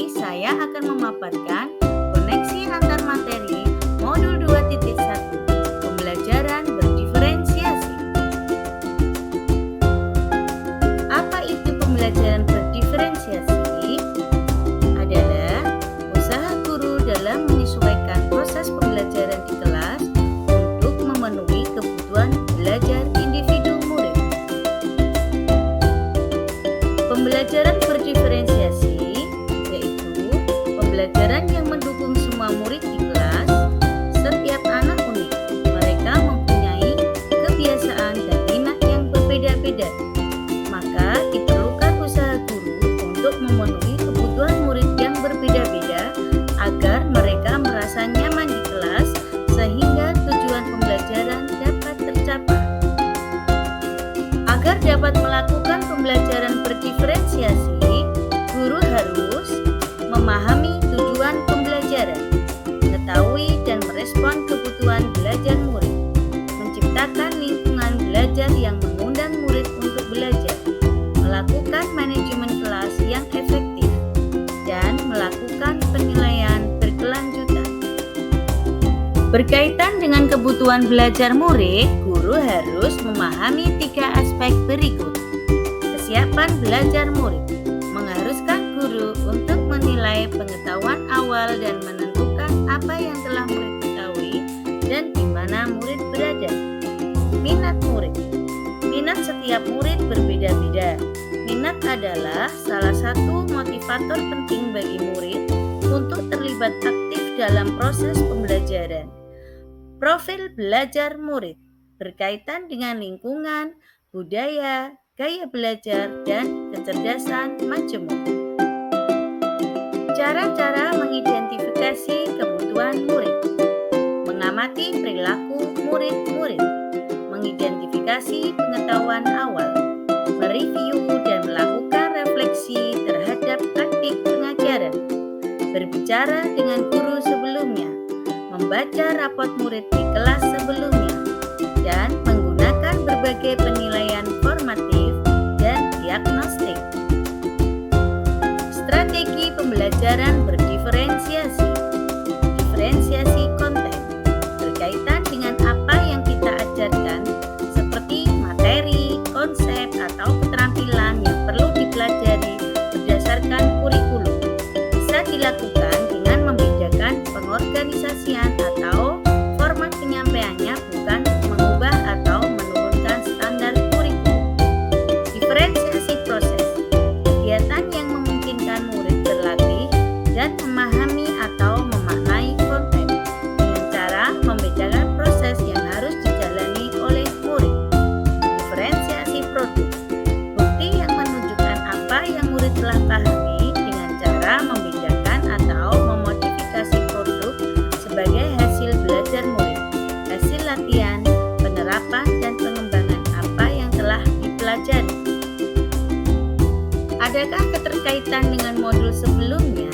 ini saya akan memaparkan koneksi antar materi modul 2.1 pembelajaran berdiferensiasi. Apa itu pembelajaran berdiferensiasi? Adalah usaha guru dalam menyesuaikan proses pembelajaran di kelas untuk memenuhi kebutuhan belajar individu murid. Pembelajaran berdiferensiasi yaitu pembelajaran yang mendukung semua murid di kelas. Setiap anak unik, mereka mempunyai kebiasaan dan minat yang berbeda-beda. Maka diperlukan usaha guru untuk memenuhi kebutuhan murid yang berbeda-beda agar mereka merasa nyaman di kelas sehingga tujuan pembelajaran dapat tercapai. Agar dapat melakukan pembelajaran berdiferensiasi, guru harus memahami tujuan pembelajaran, mengetahui dan merespon kebutuhan belajar murid, menciptakan lingkungan belajar yang mengundang murid untuk belajar, melakukan manajemen kelas yang efektif, dan melakukan penilaian berkelanjutan. Berkaitan dengan kebutuhan belajar murid, guru harus memahami 3 aspek berikut. Kesiapan belajar murid mengharuskan guru untuk menilai pengetahuan awal dan menentukan apa yang telah murid ketahui dan di mana murid berada. Minat murid. Minat setiap murid berbeda-beda. Minat adalah salah satu motivator penting bagi murid untuk terlibat aktif dalam proses pembelajaran. Profil belajar murid berkaitan dengan lingkungan, budaya, gaya belajar, dan kecerdasan majemuk. Cara-cara mengidentifikasi kebutuhan murid. Mengamati perilaku murid-murid. Mengidentifikasi pengetahuan awal. Mereview dan melakukan refleksi terhadap taktik pengajaran. Berbicara dengan guru sebelumnya. Membaca rapot murid di kelas sebelumnya. Dan menggunakan berbagai penilaian formatif dan diagnostik. Strategi pembelajaran berdiferensiasi. Diferensiasi konten berkaitan dengan apa yang kita ajarkan, seperti materi, konsep, atau keterampilan yang perlu dipelajari berdasarkan kurikulum. Bisa dilakukan dengan membedakan pengorganisasian atau format penyampaiannya, bukan mengubah atau menurunkan standar kurikulum. Diferensiasi proses, kegiatan yang memungkinkan murid berlatih dan memahami atau memaknai konten dengan cara membedakan proses yang harus dijalani oleh murid. Diferensiasi produk, bukti yang menunjukkan apa yang murid telah pahami dengan cara membedakan atau memodifikasi produk sebagai hasil belajar murid, hasil latihan, penerapan, dan pengembangan apa yang telah dipelajari. Adakah keterkaitan dengan modul sebelumnya?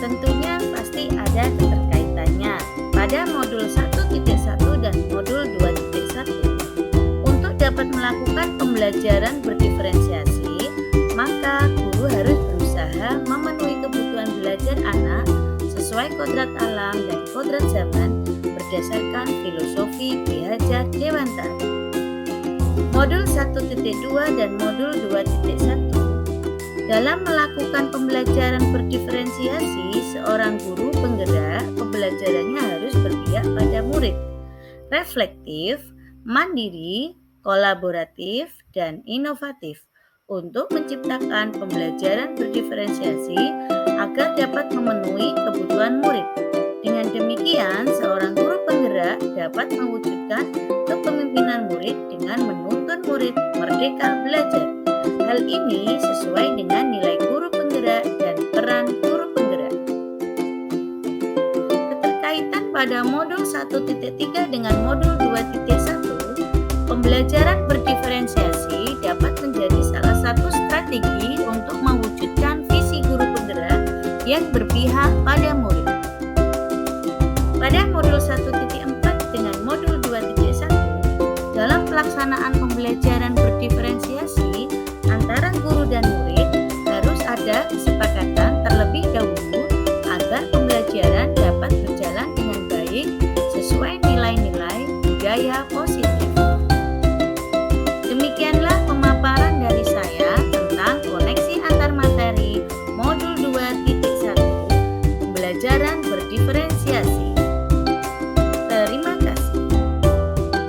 Tentunya pasti ada keterkaitannya pada modul 1.1 dan modul 2.1. Untuk dapat melakukan pembelajaran berdiferensiasi, maka guru harus berusaha memenuhi kebutuhan belajar anak sesuai kodrat alam dan kodrat zaman berdasarkan filosofi B. Hajar Dewantara. Modul 1.2 dan modul 2.1. Dalam melakukan pembelajaran berdiferensiasi, seorang guru penggerak pembelajarannya harus berpihak pada murid, reflektif, mandiri, kolaboratif, dan inovatif untuk menciptakan pembelajaran berdiferensiasi agar dapat memenuhi kebutuhan murid. Dengan demikian, seorang guru penggerak dapat mewujudkan kepemimpinan murid dengan menuntun murid merdeka belajar. Hal ini sesuai dengan nilai guru penggerak dan peran guru penggerak. Keterkaitan pada modul 1.3 dengan modul 2.1, pembelajaran berdiferensiasi dapat menjadi salah satu strategi untuk mewujudkan visi guru penggerak yang berpihak pada murid. Pada modul 1.4 dengan modul 2.1, dalam pelaksanaan pembelajaran berdiferensiasi,